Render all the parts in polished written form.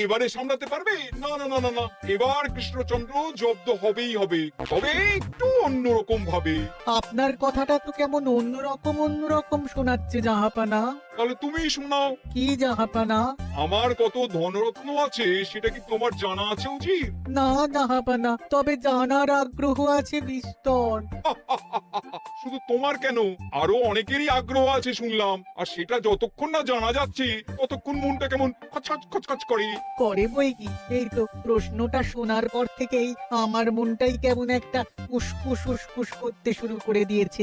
এবারে সামলাতে পারবে? না না না না না, এবার কৃষ্ণচন্দ্র জব্দ হবেই হবে, তবে একটু অন্যরকম ভাবে। আপনার কথাটা তো কেমন অন্যরকম শোনাচ্ছে জাহাপানা। তাহলে তুমি শোনাও। কি জাহাপানা? আমার কত ধনরত্ন আছে সেটা কি তোমার জানা আছে উচিত? না জাহাপানা, তবে জানার আগ্রহ আছে বিস্তর। শুধু তোমার কেন, আরো অনেকেরই আগ্রহ আছে শুনলাম, আর সেটা যতক্ষণ না জানা যাচ্ছে ততক্ষণ মনটা কেমন খচখচ খচখচ করে। করে বই কি, এই তো প্রশ্নটা শোনার পর থেকেই আমার মনটাই কেমন একটা উসকুস উসকুস করতে শুরু করে দিয়েছে।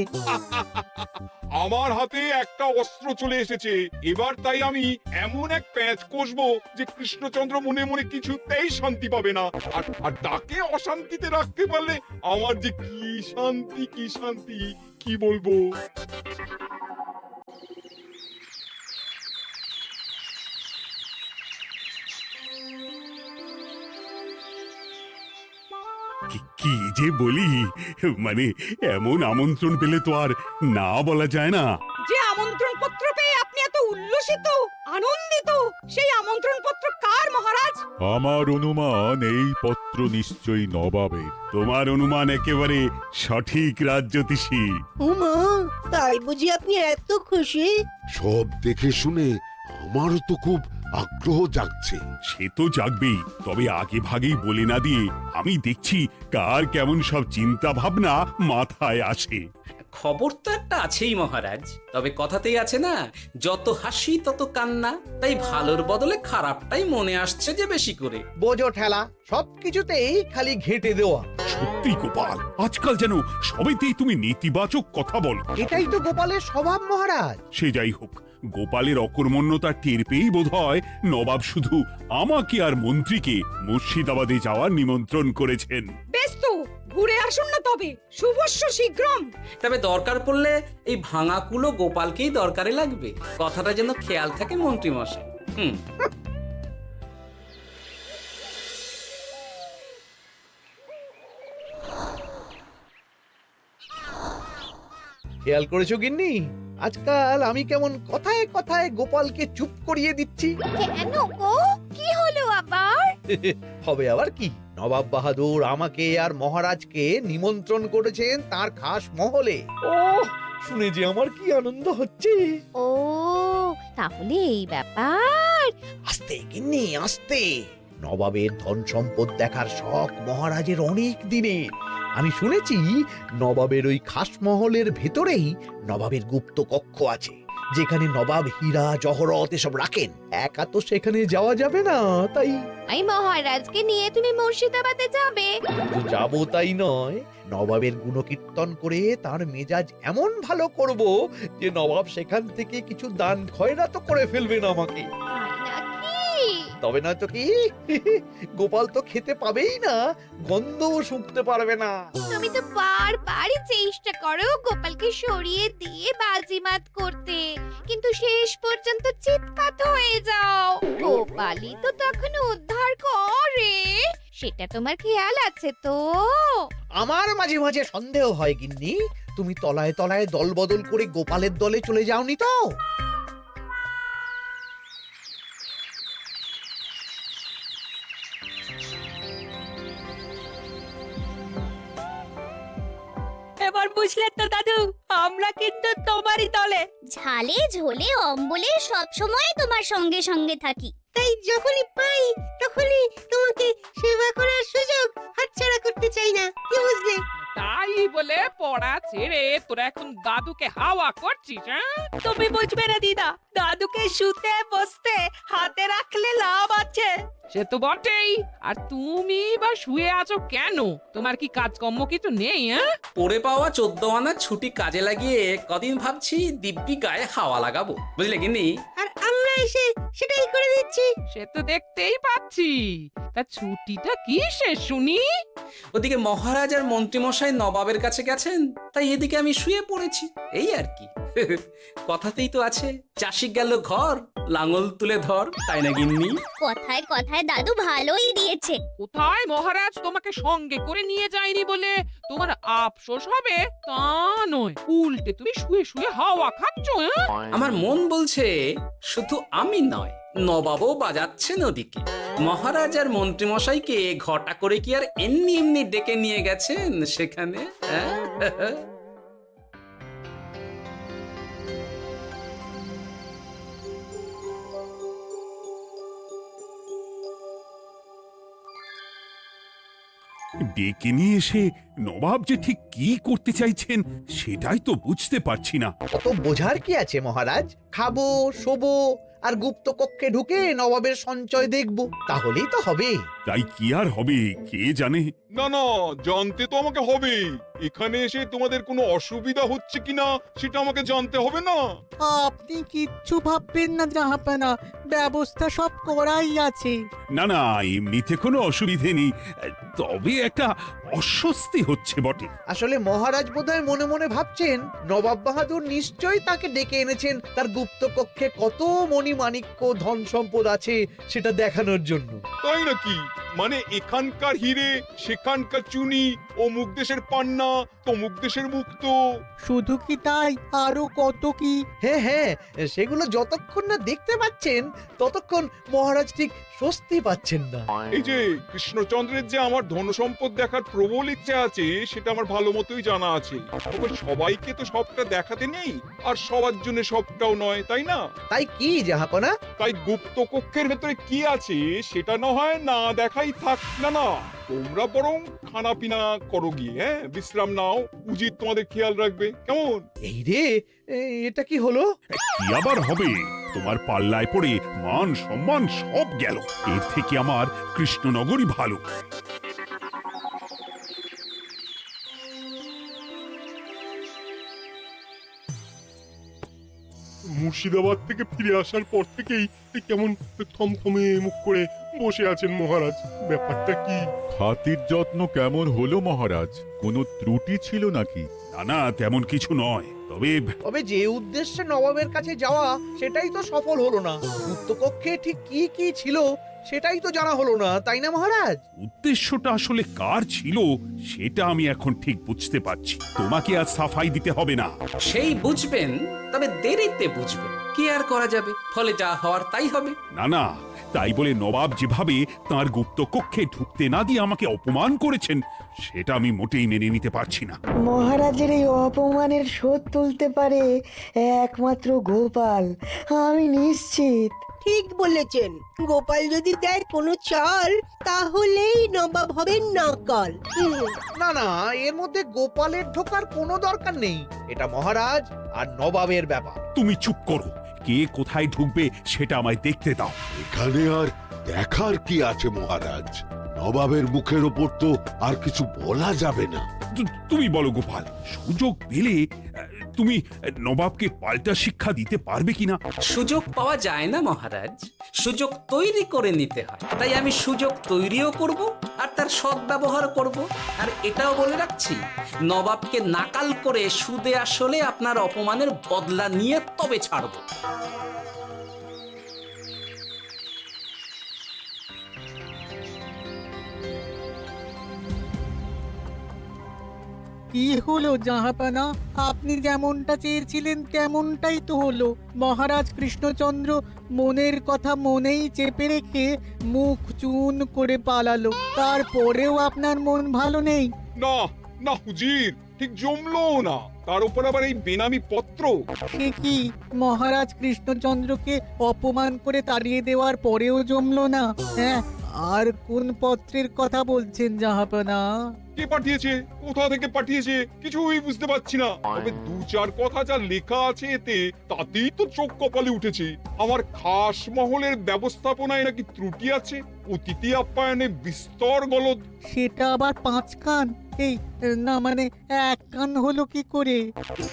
আমার হাতে একটা অস্ত্র চলে এসেছে, এবার তাই আমি এমন এক প্যাঁচ কষবো যে কৃষ্ণচন্দ্র মনে মনে কিছুতেই শান্তি পাবে না, আর তাকে অশান্তিতে রাখতে পারলে আমার যে কি শান্তি কি শান্তি, কি বলবো। কি যে বলি, মানে এমন আমন্ত্রণ পেলে তো আর না বলা যায় না। যে আমন্ত্রণ পত্র পেয়ে আপনি এত উল্লসিত আনন্দিত, সেই আমন্ত্রণ পত্র কার মহারাজ? আমার অনুমান এই পত্র নিশ্চয়ই নবাবের। তোমার অনুমান একেবারে সঠিক রাজ্যতীষী। উমা, তাই বুঝি আপনি এত খুশি? সব দেখে শুনে আমারও তো খুব আগ্রহ জাগছে। সে তো জাগবেই, তবে আগে ভাগেই বলে না দিয়ে আমি দেখছি কার কেমন সব চিন্তা ভাবনা মাথায় আসে। খবর তো একটা আছেই মহারাজ, তবে কথাতেই আছে না, যত হাসি তত কান্না, তাই ভালোর বদলে খারাপটাই মনে আসছে যে বেশি করে। বোঝো ঠেলা, সবকিছুতেই খালি ঘেঁটে দেওয়া। সত্যি গোপাল, আজকাল যেন সবেতেই তুমি নেতিবাচক কথা বলো। এটাই তো গোপালের স্বভাব মহারাজ। সে যাই হোক, গোপালের অকর্মণ্যতা টের পেয়েই বোধ হয় নবাব শুধু আমাকে আর মন্ত্রীকে মুর্শিদাবাদে যাওয়ার নিমন্ত্রণ করেছেন। বেশ তো, ঘুরে আসুন না তবে, শুভস্য শীঘ্রম। তবে দরকার পড়লে এই ভাঙা কুলো গোপালকেই দরকারে লাগবে, কথাটা যেন খেয়াল থাকে মন্ত্রী মশাই। খেয়াল করেছো গিন্নি, আজকাল আমি কেমন কথায় কথায় গোপালকে চুপ করিয়ে দিচ্ছি। কেন গো, কি হলো আবার? হবে আবার কি, নবাব বাহাদুর আমাকে আর মহারাজকে নিমন্ত্রণ করেছেন তার খাস মহলে। ও শুনে যে আমার কি আনন্দ হচ্ছে। ও তাহলে এই ব্যাপার। আস্তে গিন্নি আস্তে, নবাবের ধন সম্পদ দেখার শখ মহারাজের অনেক দিনের। আমি শুনেছি নবাবের ওই খাস মহলের ভেতরেই নবাবের গুপ্ত কক্ষ আছে, যেখানে নবাব হীরা জহরত এসব রাখেন। একা তো সেখানে যাওয়া যাবে না, তাই এই মহারাজকে নিয়ে তুমি মুর্শিদাবাদে যাবে? শুধু যাবো তাই নয়, নবাবের গুণকীর্তন করে তার মেজাজ এমন ভালো করব যে নবাব সেখান থেকে কিছু দান খয়রাত করে ফেলবেন আমাকে। তাই নাকি? তবে না তো কি, গোপাল তো খেতে পাবেই না, গন্ধও শুঁকতে পারবে না। তুমি তো বারবারই চেষ্টা করো গোপালকে সরিয়ে দিয়ে বাজিমাত করতে, কিন্তু শেষ পর্যন্ত চিৎকার হয়ে যাও। গোপালই তো তখন উদ্ধার করে, সেটা তোমার খেয়াল আছে তো? আমার মাঝে মাঝে সন্দেহ হয় গিন্নি, তুমি তলায় তলায় দল বদল করে গোপালের দলে চলে যাওনি তো? এবার বুঝলে তো দাদু, আমরা কিন্তু তোমারই দলে। ঝালে ঝোলে অম্বলে সব সময় তোমার সঙ্গে সঙ্গে থাকি। তাই যখনই পাই তখনই তোমাকে সেবা করার সুযোগ হাতছাড়া করতে চাই না, কি বুঝলে? তাই বলে পড়া ছেড়ে তোরা এখন দাদুকে হাওয়া করছিস? তুমি বুঝবে না দিদা, দাদুকে শুতে বসতে হাতে রাখলে লাভ আছে। সে তো বটেই, আর তুমি বা শুয়ে আছো কেন? তোমার কি কাজকর্ম কিছু নেই? পড়ে পাওয়া 14 আনার ছুটি কাজে লাগিয়ে কদিন ভাবছি দিব্যি গায়ে হাওয়া লাগাবো, বুঝলে গিন্নি? আর আমরা এসে সেটাই করে দিচ্ছি। সে তো দেখতেই পাচ্ছি, তা ছুটিটা কি শেষ শুনি? ওদিকে মহারাজ আর মন্ত্রীমশাই নবাবের কাছে গেছেন, তাই এদিকে আমি শুয়ে পড়েছি, এই আর কি। কথাতেই তো আছে, চাষি গেল ঘর, লাঙল তুলে ধর, তাই না গিন্নি? কথায় কথায় দাদু ভালোই দিয়েছে। কোথায় মহারাজ তোমাকে সঙ্গে করে নিয়ে যায়নি বলে তোমার আফসোস হবে তা নয়, উল্টে তুমি শুয়ে শুয়ে হাওয়া খাচ্ছ। আমার মন বলছে শুধু আমি নয়, নবাবও বাজাচ্ছেন ওদিকে। মহারাজ আর মন্ত্রীমশাইকে ঘটা করে কি আর এমনি এমনি ডেকে নিয়ে গেছেন সেখানে? হ্যাঁ? ডেকে নিয়ে এসে নবাব যে ঠিক কি করতে চাইছেন সেটাই তো বুঝতে পারছি না। অত বোঝার কি আছে মহারাজ? খাবো, শোবো আর গুপ্ত কক্ষে ঢুকে নবাবের সঞ্চয় দেখবো, তাহলেই তো হবে। তাই কি আর হবে কে জানে। না না, জানতে তো আমাকে হবে। এখানে এসে তোমাদের কোনো অসুবিধা হচ্ছে কিনা সেটা আমাকে জানতে হবে না? আপনি কিচ্ছু ভাববেন না জাহাপানা, ব্যবস্থা সব করাই আছে। না না, এমনিতে কোনো অসুবিধে নেই, তবে একটা অস্বস্তি হচ্ছে বটে। আসলে মহারাজ বোধহয় মনে মনে ভাবছেন নবাব বাহাদুর নিশ্চয়ই তাকে ডেকে এনেছেন তার গুপ্ত কক্ষে কত মণিমাণিক্য ধন সম্পদ আছে সেটা দেখানোর জন্য। তাই নাকি? মানে এখানকার হিরে, সেখানকার চুনি, অমুক দেশের পান্না, তমুক দেশের মুক্ত। শুধু কি তাই, আরো কত কি। হ্যাঁ হ্যাঁ, সেগুলো যতক্ষণ না দেখতে পাচ্ছেন ততক্ষণ মহারাজ ঠিক স্বস্তি পাচ্ছেন না। এই যে কৃষ্ণচন্দ্রের যে আমার ধন সম্পদ দেখার প্রবল ইচ্ছা আছে সেটা আমার ভালো মতোই জানা আছে। তবে সবাইকে তো সবটা দেখাতে নেই, আর সবার জন্য সবটাও নয়, তাই না? তাই কি জাহাপনা? তাই গুপ্ত কক্ষের ভেতরে কি আছে সেটা না হয় না দেখাই থাক। না না, তোমরা বরং খানা পিনা করো গিয়ে, হ্যাঁ, বিশ্রাম নাও। উচিত তোমাদের খেয়াল রাখবে, কেমন? এই রে, এটা কি হলো? কি আবার হবে? তোমার পাল্লায় পড়ে মান সম্মান সব গেল। এর থেকে আমার কৃষ্ণনগরই ভালো। মুর্শিদাবাদ থেকে ফিরে আসার পর থেকেই কেমন থমথমে মুখ করে বসে আছেন মহারাজ। ব্যাপারটা কি? হাতির যত্ন কেমন হলো মহারাজ? কোনো ত্রুটি ছিল নাকি? না না, তেমন কিছু নয়, তবে যে উদ্দেশ্যে নবাবের কাছে যাওয়া সেটাই তো সফল হলো না। গুপ্ত কক্ষে ঠিক কি কি ছিল সেটাই তো জানা হলো না, তাই না মহারাজ? উদ্দেশ্যটা আসলে কার ছিল সেটা আমি এখন ঠিক বুঝতে পারছি। তোমাকে আর সাফাই দিতে হবে না। সেই বুঝবেন, তবে দেরিতে বুঝবেন। কি আর করা যাবে, ফলে যা হওয়ার তাই হবে। না না, তাই বলে নবাব যেভাবে তার গুপ্ত কক্ষে ঢুকতে না দিয়ে আমাকে অপমান করেছেন সেটা আমি মোটেই মেনে নিতে পারছি না। মহারাজের এই অপমানের শোধ তুলতে পারে একমাত্র গোপাল, আমি নিশ্চিত। ঠিক বলেছেন, গোপাল যদি দেয় কোনো চাল তাহলেই নবাব হবেন নকল। না না, এর মধ্যে গোপালের ঢোকার কোনো দরকার নেই। এটা মহারাজ আর নবাবের ব্যাপার। তুমি চুপ করো, কে কোথায় ঢুকবে সেটা আমায় দেখতে দাও। এখানে আর দেখার কি আছে মহারাজ? নবাবের মুখের ওপর তো আর কিছু বলা যাবে না। তুমি বলো গোপাল, সুযোগ পেলে তুমি নবাবকে পাল্টা শিক্ষা দিতে পারবে কিনা? সুযোগ পাওয়া যায় না মহারাজ, সুযোগ তৈরি করে নিতে হয়। তাই আমি সুযোগ তৈরিও করব আর তার সদ্ব্যবহার করব। আর এটাও বলে রাখছি, নবাবকে নাকাল করে সুদে আসলে আপনার অপমানের বদলা নিয়ে তবে ছাড়ব। কি হলো জাহাপানা, আপনি যেমনটা চেয়েছিলেন তেমনটাই তো হলো। মহারাজ কৃষ্ণচন্দ্র মনের কথা মনেই চেপে রেখে মুখ চুন করে পালালো, তারপরেও আপনার মন ভালো নেই? না না হুজির, ঠিক জমলো না। তার উপর আবার এই বেনামি পত্র। সে কি, মহারাজ কৃষ্ণচন্দ্রকে অপমান করে তাড়িয়ে দেওয়ার পরেও জমলো না? হ্যাঁ, আর কোন পত্রের কথা বলছেন জাহাপানা? কে পাঠিয়েছে, কোথা থেকে পাঠিয়েছে কিছুই বুঝতে পারছি না। তবে দু চার কথা যা লেখা আছে এতে, তাতেই তো চোখ কপালে উঠেছে। আমার খাস মহলের ব্যবস্থাপনায় নাকি ত্রুটি আছে, অতিথি আপ্যায়নে বিস্তর গলদ। সেটা আবার 5 কান? এই না, মানে 1 কান হলো কি করে?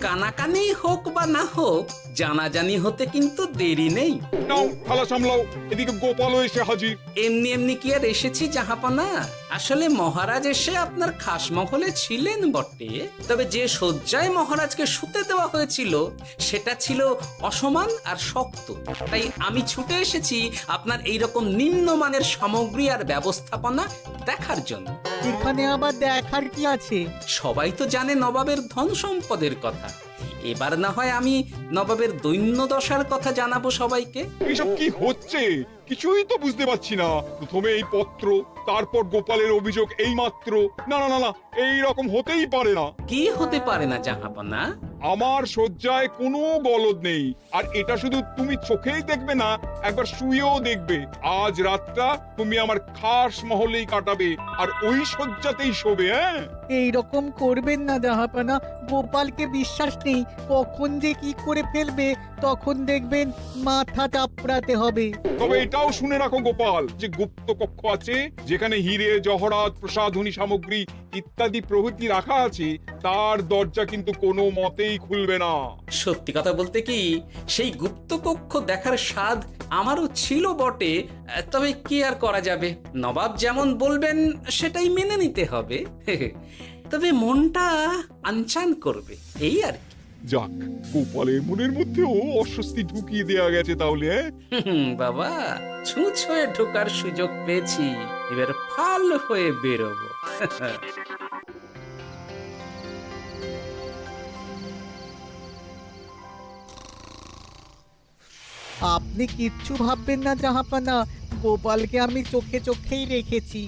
কানাকানি হোক বা না হোক, জানাজানি হতে কিন্তু দেরি নেই। নাও থালা সামলাও, এদিকে গোপালও এসে হাজির। এমনি এমনি কি আর এসেছি জাহাপনা? আসলে মহারাজ এসে আপনার খাসমহলে ছিলেন বটে, তবে যে শয্যায় মহারাজকে শুতে দেওয়া হয়েছিল সেটা ছিল অসমান আর শক্ত। তাই আমি ছুটে এসেছি আপনার এইরকম নিম্নমানের সামগ্রী আর ব্যবস্থাপনা দেখার জন্য। এখানে আবার দেখার কি আছে? সবাই তো জানে নবাবের ধন সম্পদের কথা, এবার না হয় আমি নবাবের দৈন্য দশার কথা জানাবো সবাইকে। এসব কি হচ্ছে কিছুই তো বুঝতে পারছি না। প্রথমে এই পত্র, তারপর গোপালের অভিযোগ এই মাত্র। না না না না, এই রকম হতেই পারে না। কি হতে পারে না জাহাপনা? আমার শয্যায় কোনো গলদ নেই, আর এটা শুধু তুমি চোখেই দেখবে না, একবার শুয়েও দেখবে। আজ রাতটা তুমি আমার খাস মহলেই কাটাবে, আর ওই শয্যাতেই শোবে। হ্যাঁ, এই রকম করবেন না জাহাপানা, গোপালকে বিশ্বাস নেই, কখন যে কি করে ফেলবে তখন দেখবেন মাথা চাপড়াতে হবে। তবে এটাও শুনে রাখো গোপাল, যে গুপ্ত কক্ষ আছে যেখানে হিরে জহরাত প্রসাধনী সামগ্রী ইত্যাদি প্রভৃতি রাখা আছে, তার দরজা কিন্তু কোনো মতেই খুলবে না। সত্যি কথা বলতে কি, সেই গুপ্ত কক্ষ দেখার স্বাদ আমারও ছিল বটে, তবে কি আর করা যাবে, নবাব যেমন বলবেন সেটাই মেনে নিতে হবে। তবে মনটা আনচান করবে, এই আর কি। যাক, গোপালের মনের মধ্যেও অস্বস্তি ঢুকিয়ে দেয়া গেছে তাহলে। বাবা, ছুঁচ হয়ে ঢোকার সুযোগ পেয়েছি, এবার ফাল হয়ে বেরোবো। আপনি কিচ্ছু ভাববেন না জাহাপানা, গোপালকে আমি চোখে চোখেই রেখেছি।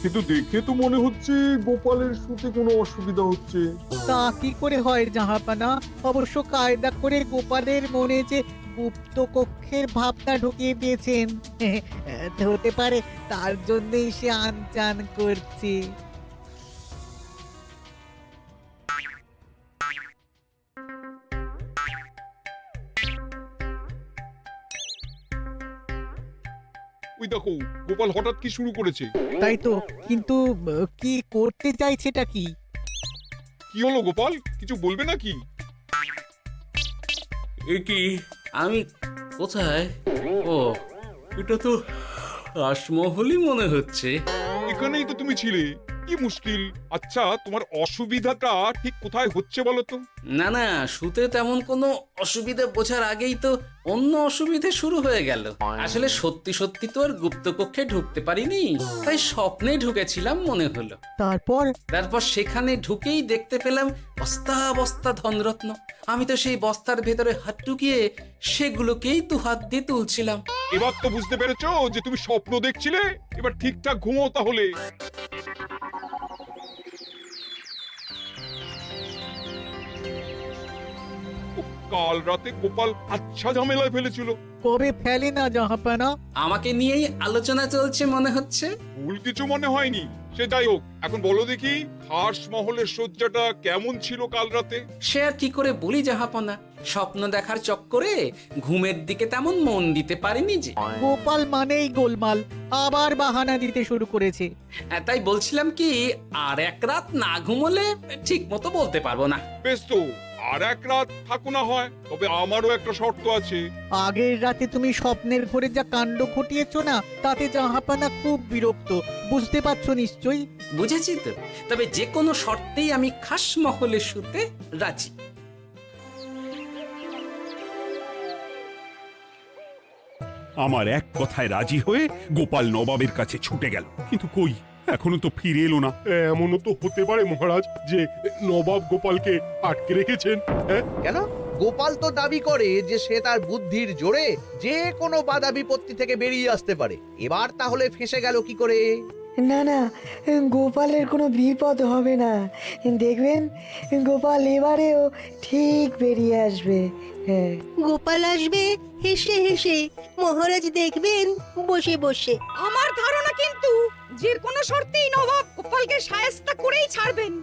কিন্তু দেখে তো মনে হচ্ছে গোপালের শুতে কোনো অসুবিধা হচ্ছে। তা কি করে হয় জাহাপানা? অবশ্য কায়দা করে গোপালের মনে যে গুপ্ত কক্ষের ভাবনা ঢুকিয়ে দিয়েছেন, হতে পারে তার জন্যই সে আনচান করছে। ওই দেখো, গোপাল হঠাৎ কি শুরু করেছে। তাই তো, কিন্তু কি করতে চাইছেটা কি? কি হলো গোপাল, কিছু বলবে নাকি? কি আমি কোথায়? ও, এটা তো রাসমহলই মনে হচ্ছে। এখানেই তো তুমি ছিলে, কি মুশকিল। আচ্ছা, তোমার অসুবিধাটা ঠিক কোথায় হচ্ছে বলো তো? না না, শুতে তেমন কোনো অসুবিধা বোঝার আগেই তো অন্য অসুবিধে শুরু হয়ে গেল। আসলে সত্যি সত্যি তো আর গুপ্তকক্ষে ঢুকতে পারিনি, তাই স্বপ্নে ঢুকেছিলাম মনে হলো। তারপর সেখানে ঢুকেই দেখতে পেলাম বস্তা বস্তা ধনরত্ন। আমি তো সেই বস্তার ভেতরে হাত ঢুকিয়ে সেগুলোকেই দু হাত দিয়ে তুলছিলাম। এবার তো বুঝতে পেরেছো যে তুমি স্বপ্ন দেখছিলে। এবার ঠিকঠাক ঘুমো তাহলে। কাল রাতে গোপাল আচ্ছা ঝামেলায় ফেলেছিল। কবে ফেলে না জাহাপানা? আমাকে নিয়েই আলোচনা চলছে মনে হচ্ছে। ভুল কিছু মনে হয়নি, সে যাই হোক। এখন বলো দেখি, খাস মহলের শয্যাটা কেমন ছিল কাল রাতে? সে আর কি করে বলি জাহাপনা, স্বপ্ন দেখার চক্করে ঘুমের দিকে তেমন মন দিতে পারিনি যে। গোপাল মানেই গোলমাল, আবার বাহানা দিতে শুরু করেছে। তাই বলছিলাম কি, আর এক রাত না ঘুমোলে ঠিক মতো বলতে পারবো না। বেশ তো, আর এক রাত থাকো না হয়, তবে আমারও একটা শর্ত আছে। আগের রাতে তুমি স্বপ্নের ঘরে যা কাণ্ড ঘটিয়েছো না, তাতে জাহাপানা খুব বিরক্ত, বুঝতে পারছো নিশ্চয়ই। বুঝেছি তো, তবে যে কোনো শর্তেই আমি খাস মহলে শুতে রাজি। আমার এক কথায় রাজি হয়ে গোপাল নবাবের কাছে ছুটে গেল, কিন্তু কই, এখনো তো ফিরে এলো না। এমনও তো হতে পারে মহারাজ যে নবাব গোপালকে আটকে রেখেছেন। হ্যাঁ, কেন? গোপাল তো দাবি করে যে সে তার বুদ্ধির জোরে যে কোনো বাধা বিপত্তি থেকে বেরিয়ে আসতে পারে। এবার তাহলে ফেঁসে গেল কি করে? না না, গোপালের কোনো বিপদ হবে না, দেখবেন গোপাল এবারেও ঠিক বেরিয়ে আসবে। হ্যাঁ, গোপাল আসবে হেসে হেসে, মহারাজ দেখবেন বসে বসে। আমার ধারণা কিন্তু যে কোনো শর্তেই নবাব গোপালকে শায়েস্তা করেই ছাড়বেন।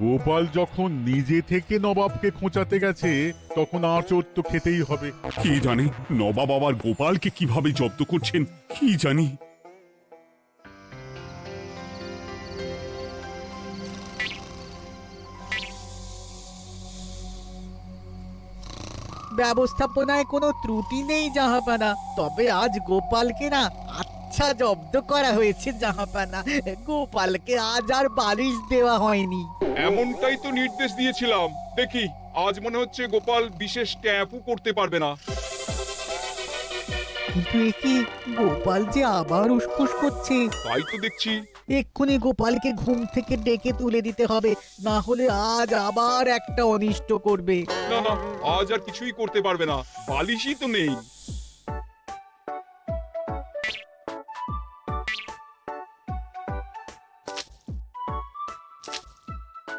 গোপাল যখন নিজে থেকে নবাবকে খোঁচাতে গেছে, তখন আঁচড় তো খেতেই হবে। কি জানে নবাব আবার গোপালকে কিভাবে জব্দ করছেন, কি জানি। ব্যবস্থাপনায় কোনো ত্রুটি নেই জাহাপানা, তবে আজ গোপালকে না আচ্ছা জব্দ করা হয়েছে জাহাপানা। গোপালকে আজ আর বালিশ দেওয়া হয়নি। এমনটাই তো নির্দেশ দিয়েছিলাম। দেখি আজ মনে হচ্ছে গোপাল বিশেষ ট্যাপও করতে পারবে না। কিন্তু এ কি, গোপাল যে আবার উসখুস করছে। তাই তো দেখছি। এক্ষুনি গোপালকে ঘুম থেকে ডেকে তুলে দিতে হবে, না হলে আজ আবার একটা অনিষ্ট করবে। না না, আজ আর কিছুই করতে পারবে না, বালিশই তো নেই।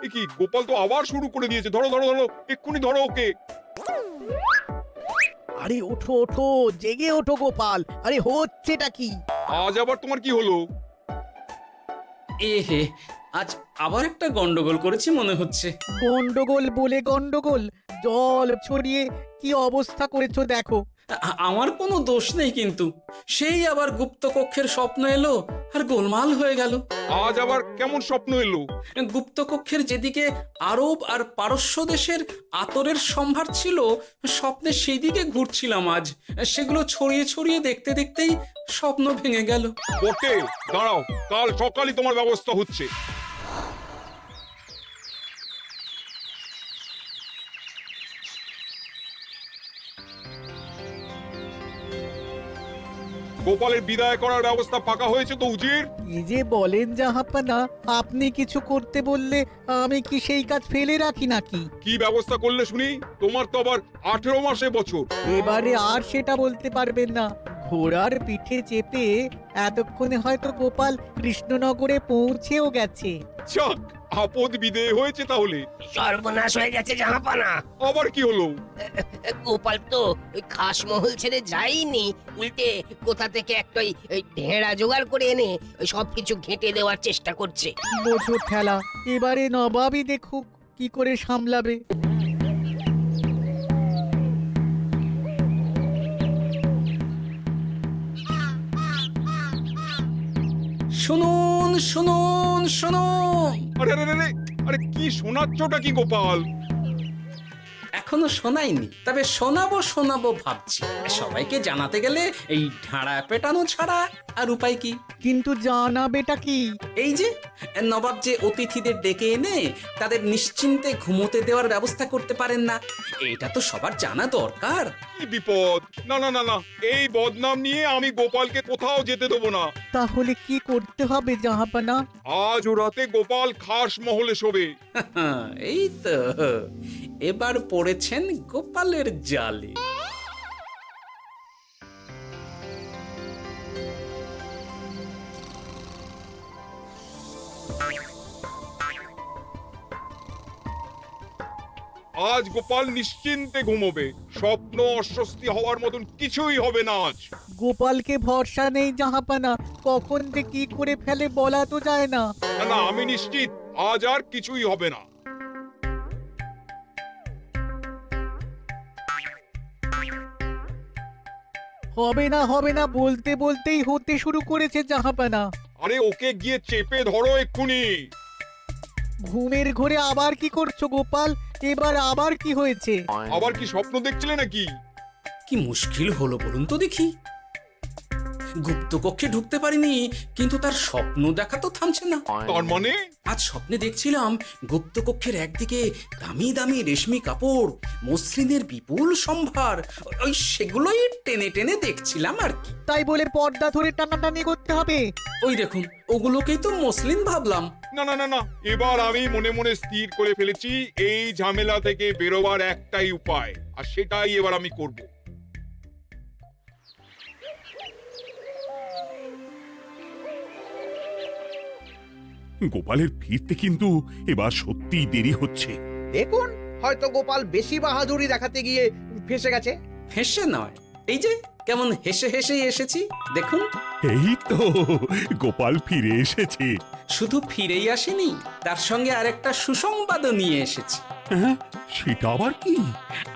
এ কি, গোপাল তো আবার শুরু করে দিয়েছে। ধরো ধরো ধরো, এক্ষুনি ধরো ওকে। আরে ওঠো ওঠো, জেগে ওঠো গোপাল। আরে হচ্ছেটা কি? আজ আবার তোমার কি হলো? এ হে, আজ আবার একটা গন্ডগোল করেছি মনে হচ্ছে। গন্ডগোল বলে গন্ডগোল, জল ছড়িয়ে কি অবস্থা করেছো দেখো। আমার কোনো দোষ নেই, কিন্তু সেই আবার গুপ্তকক্ষের স্বপ্ন এলো আর গোলমাল হয়ে গেল। আজ আবার কেমন স্বপ্ন এলো? গুপ্তকক্ষের যেদিকে আরব আর পারস্য দেশের আতরের সম্ভার ছিল, স্বপ্নে সেই দিকে ঘুরছিলাম আজ। সেগুলো ছড়িয়ে ছড়িয়ে দেখতে দেখতেই স্বপ্ন ভেঙে গেল। বটে, দাঁড়াও, কাল সকালই তোমার ব্যবস্থা হচ্ছে। গোপালের বিদায় করার ব্যবস্থা পাকা হয়েছে তো উজির? কি যে বলেন জাহাপানা, আপনি কিছু করতে বললে আমি কি সেই কাজ ফেলে রাখি নাকি? কি ব্যবস্থা করলে শুনি? তোমার তো আবার 18 মাসে বছর। এবারে আর সেটা বলতে পারবেন না। ঘোড়ার পিঠে চেপে এতক্ষণে হয়তো গোপাল কৃষ্ণনগরে পৌঁছেও গেছে। যাক, আপদ বিদেয় হয়েছে তাহলে। সর্বনাশ হয়ে গেছে জাহাপানা। আবার কি হলো? গোপাল তো ওই খাসমহল ছেড়ে যায়নি, উল্টে কোথা থেকে একটা ওই ঢেঁড়া জোগাড় করে এনে ওই সবকিছু ঘেঁটে দেওয়ার চেষ্টা করছে। বোঝো ঠেলা, এবারে নবাবই দেখুক কি করে সামলাবে। শুনুন শুনুন শুনুন, আরে আরে আরে, আরে কি শোনাচ্ছটা কি গোপাল? এখনো শোনাইনি, তবে শোনাবো শোনাবো ভাবছি। সবাইকে জানাতে গেলে এই ঢাড়া পেটানো ছাড়া আর উপায় কি? কিন্তু জানাবেটা কি? এই যে নবাব যে অতিথিদের ডেকে এনে তাদের নিশ্চিন্তে ঘুমোতে দেওয়ার ব্যবস্থা করতে পারেন না, এটা তো সবার জানা দরকার। কি বিপদ! না না না না, এই বদনাম নিয়ে আমি গোপালকে কোথাও যেতে দেবো না। তাহলে কি করতে হবে জাহাপানা? আজ ও রাতে গোপাল খাস মহলে শোবে। এই তো এবার পড়েছেন গোপালের জালে। আজ গোপাল নিশ্চিন্তে ঘুমোবে। স্বপ্ন অস্বস্তি হওয়ার মতন কিছুই হবে না আজ। গোপালকে ভরসা নেই জাহাপানা, কখন যে কি করে ফেলে বলা তো যায় না। না না, আমি নিশ্চিত আজ আর কিছুই হবে না। হবে না বলতে বলতেই হতে শুরু করেছে জাহাপানা। আরে ওকে গিয়ে চেপে ধরো এক্ষুনি। ঘুমের ঘোরে আবার কি করছো গোপাল? এবার আবার কি হয়েছে? আবার কি স্বপ্ন দেখছিলে নাকি? কি মুশকিল হলো বলুন তো দেখি। গুপ্তকক্ষে ঢুকতে পারিনি, কিন্তু তার স্বপ্ন দেখা তো থামছে না। তার মানে? আজ স্বপ্নে দেখছিলাম গুপ্তকক্ষের একদিকে দামি দামি রেশমি কাপড়, মসলিনের বিপুল সম্ভার, ওই সেগুলোই টেনে টেনে দেখছিলাম আর কি। তাই বলে পর্দা ধরে টানাটানি করতে হবে? ওই দেখুন, ওগুলোকেই তো মসলিন ভাবলাম। না না না না, এবার আমি মনে মনে স্থির করে ফেলেছি এই ঝামেলা থেকে বেরোবার একটাই উপায়, আর সেটাই এবার আমি করব। গোপালের ফিরতে কিন্তু এবার সত্যিই দেরি হচ্ছে। দেখুন, হয়তো গোপাল বেশি বাহাদুরি দেখাতে গিয়ে ফেসে গেছে। হেসে নয়, এই যে কেমন হেসে হেসেই এসেছি দেখুন। এই তো গোপাল ফিরে এসেছে। শুধু ফিরেই আসেনি, তার সঙ্গে আরেকটা সুসংবাদও নিয়ে এসেছি। হ্যাঁ, সেটা আবার কি?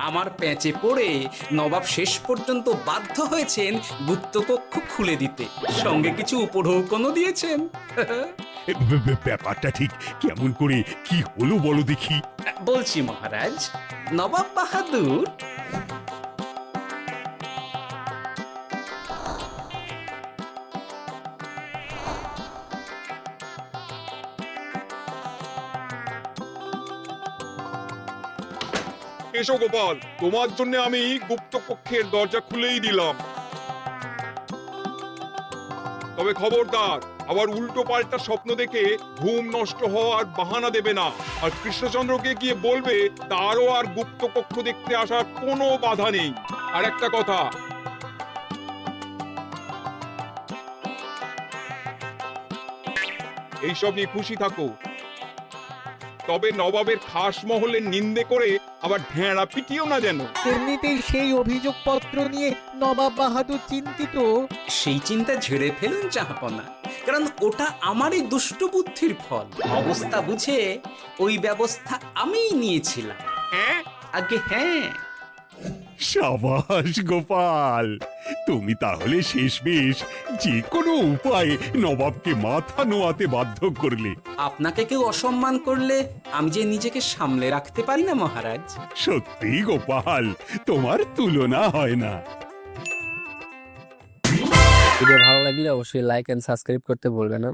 আমার প্যাঁচে পড়ে নবাব শেষ পর্যন্ত বাধ্য হয়েছেন গুপ্তকক্ষ খুলে দিতে, সঙ্গে কিছু উপঢৌকনও দিয়েছেন। ব্যাপারটা ঠিক কেমন করে কি হলো বলো দেখি। বলছি মহারাজ, নবাব বাহাদুর এসো গোপাল, তোমার জন্য আমি গুপ্ত কক্ষের দরজা খুলেই দিলাম। তবে খবরদার, আবার উল্টো পাল্টা স্বপ্ন দেখে ঘুম নষ্ট হওয়ার বাহানা দেবে না। আর কৃষ্ণচন্দ্রকে গিয়ে বলবে তারও আর গুপ্ত কক্ষ দেখতে আসার কোনো বাধা নেই। আর একটা কথা, এইসব নিয়ে খুশি থাকো, তবে নবাবের খাস মহলের নিন্দে করে আবার ঢেঁড়া পিটিও না যেন। এমনিতেই সেই অভিযোগপত্র নিয়ে নবাব বাহাদুর চিন্তিত। সেই চিন্তা ঝেড়ে ফেলুন জাহাপনা, কারণ ওটা আমারই দুষ্ট বুদ্ধির ফল। অবস্থা বুঝে ওই ব্যবস্থা আমিই নিয়েছিলাম। হ্যাঁ, আগে হ্যাঁ। সাবাস গোপাল, তুমি তাহলে শেষমেশ যে কোনো উপায়ে নবাবকে মাথা নোয়াতে বাধ্য করলে। আপনাকে কেউ অসম্মান করলে আমি যে নিজেকে সামলে রাখতে পারি না মহারাজ। সত্যি গোপাল, তোমার তুলনা হয় না। ভিডিও ভালো লাগলে অবশ্যই লাইক এন্ড সাবস্ক্রাইব করতে ভুলবেন না।